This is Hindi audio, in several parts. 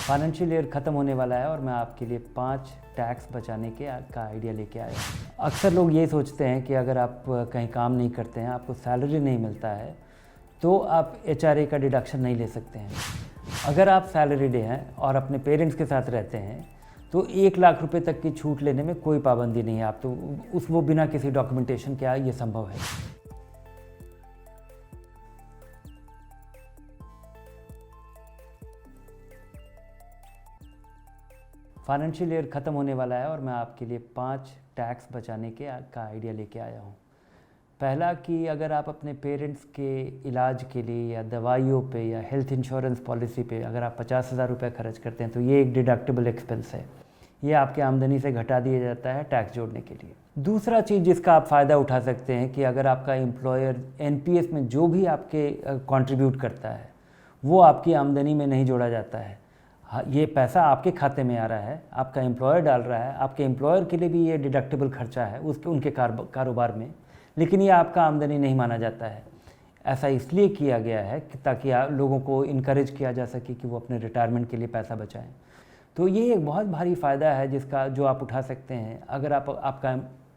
फाइनेंशियल ईयर ख़त्म होने वाला है और मैं आपके लिए 5 टैक्स बचाने का आइडिया लेके आया हूँ। अक्सर लोग ये सोचते हैं कि अगर आप कहीं काम नहीं करते हैं, आपको सैलरी नहीं मिलता है, तो आप एचआरए का डिडक्शन नहीं ले सकते हैं। अगर आप सैलरीड हैं और अपने पेरेंट्स के साथ रहते हैं, तो 1 लाख रुपए तक की छूट लेने में कोई पाबंदी नहीं है। आप तो वो बिना किसी डॉक्यूमेंटेशन के ये संभव है। फाइनेंशियल ईयर ख़त्म होने वाला है और मैं आपके लिए 5 टैक्स बचाने का आइडिया लेके आया हूँ। पहला कि अगर आप अपने पेरेंट्स के इलाज के लिए या दवाइयों पे या हेल्थ इंश्योरेंस पॉलिसी पे अगर आप 50,000 रुपये खर्च करते हैं, तो ये एक डिडक्टेबल एक्सपेंस है। ये आपके आमदनी से घटा दिया जाता है टैक्स जोड़ने के लिए। दूसरा चीज़ जिसका आप फ़ायदा उठा सकते हैं कि अगर आपका एम्प्लॉयर एनपीएस में जो भी आपके कंट्रीब्यूट करता है, वो आपकी आमदनी में नहीं जोड़ा जाता है। हाँ, ये पैसा आपके खाते में आ रहा है, आपका एम्प्लॉयर डाल रहा है, आपके एम्प्लॉयर के लिए भी ये डिडक्टेबल खर्चा है उनके कारोबार में, लेकिन ये आपका आमदनी नहीं माना जाता है। ऐसा इसलिए किया गया है कि ताकि लोगों को इनकरेज किया जा सके कि वो अपने रिटायरमेंट के लिए पैसा बचाएं। तो ये एक बहुत भारी फ़ायदा है जो आप उठा सकते हैं अगर आपका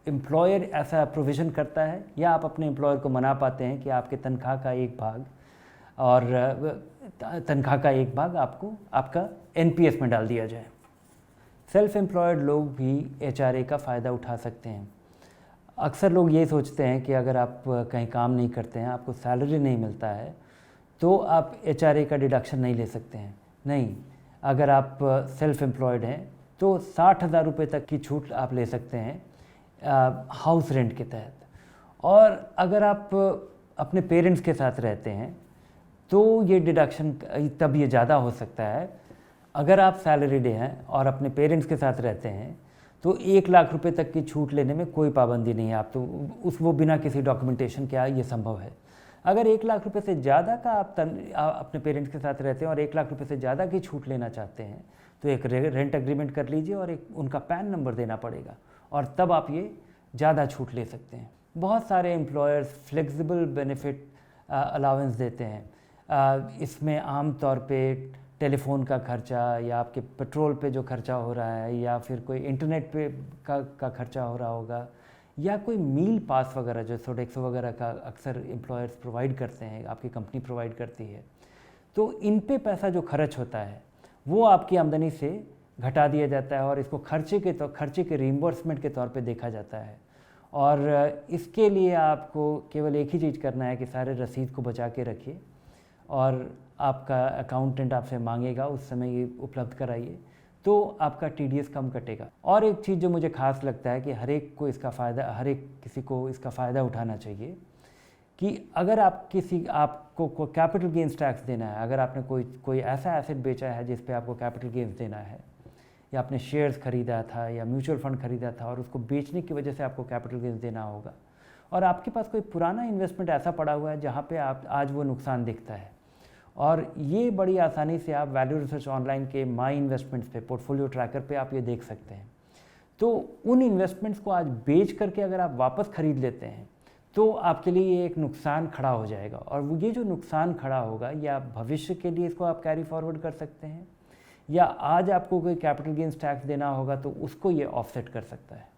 एम्प्लॉयर ऐसा प्रोविज़न करता है, या आप अपने एम्प्लॉयर को मना पाते हैं कि आपके तनख्वाह का एक भाग आपको आपका एनपीएस में डाल दिया जाए। सेल्फ एम्प्लॉयड लोग भी एचआरए का फ़ायदा उठा सकते हैं। अक्सर लोग ये सोचते हैं कि अगर आप कहीं काम नहीं करते हैं, आपको सैलरी नहीं मिलता है, तो आप एचआरए का डिडक्शन नहीं ले सकते हैं। नहीं, अगर आप सेल्फ एम्प्लॉयड हैं तो 60,000 रुपये तक की छूट आप ले सकते हैं हाउस रेंट के तहत। और अगर आप अपने पेरेंट्स के साथ रहते हैं, तो ये डिडक्शन तब ये ज़्यादा हो सकता है। अगर आप सैलरीड हैं और अपने पेरेंट्स के साथ रहते हैं, तो 1 लाख रुपए तक की छूट लेने में कोई पाबंदी नहीं है। आप तो वो बिना किसी डॉक्यूमेंटेशन के ये संभव है। अगर 1 लाख रुपए से ज़्यादा का आप अपने पेरेंट्स के साथ रहते हैं और 1 लाख रुपए से ज़्यादा की छूट लेना चाहते हैं, तो एक रेंट एग्रीमेंट कर लीजिए और एक उनका पैन नंबर देना पड़ेगा, और तब आप ये ज़्यादा छूट ले सकते हैं। बहुत सारे एम्प्लॉयर्स फ्लेक्सिबल बेनिफिट अलाउंस देते हैं। इसमें आम तौर पे टेलीफोन का खर्चा, या आपके पेट्रोल पे जो खर्चा हो रहा है, या फिर कोई इंटरनेट पे का खर्चा हो रहा होगा, या कोई मील पास वगैरह जो सोडेक्सो वगैरह का अक्सर एम्प्लॉयर्स प्रोवाइड करते हैं, आपकी कंपनी प्रोवाइड करती है, तो इन पे पैसा जो खर्च होता है वो आपकी आमदनी से घटा दिया जाता है और इसको खर्चे के रीइंबर्समेंट के तौर पे देखा जाता है। और इसके लिए आपको केवल एक ही चीज़ करना है कि सारे रसीद को बचा के रखिए, और आपका अकाउंटेंट आपसे मांगेगा, उस समय ये उपलब्ध कराइए, तो आपका टीडीएस कम कटेगा। और एक चीज़ जो मुझे खास लगता है कि हर एक किसी को इसका फ़ायदा उठाना चाहिए कि अगर आपको कैपिटल गेन्स टैक्स देना है, अगर आपने कोई ऐसा एसेट बेचा है जिस पे आपको कैपिटल गेन्स देना है, या आपने शेयर्स खरीदा था या म्यूचुअल फंड खरीदा था और उसको बेचने की वजह से आपको कैपिटल गेन्स देना होगा, और आपके पास कोई पुराना इन्वेस्टमेंट ऐसा पड़ा हुआ है जहाँ पे आप आज वो नुकसान दिखता है, और ये बड़ी आसानी से आप वैल्यू रिसर्च ऑनलाइन के माई इन्वेस्टमेंट्स पे, पोर्टफोलियो ट्रैकर पे आप ये देख सकते हैं। तो उन इन्वेस्टमेंट्स को आज बेच करके अगर आप वापस खरीद लेते हैं, तो आपके लिए ये एक नुकसान खड़ा हो जाएगा, और ये जो नुकसान खड़ा होगा, या भविष्य के लिए इसको आप कैरी फॉरवर्ड कर सकते हैं, या आज आपको कोई कैपिटल गेन्स टैक्स देना होगा तो उसको ये ऑफसेट कर सकता है।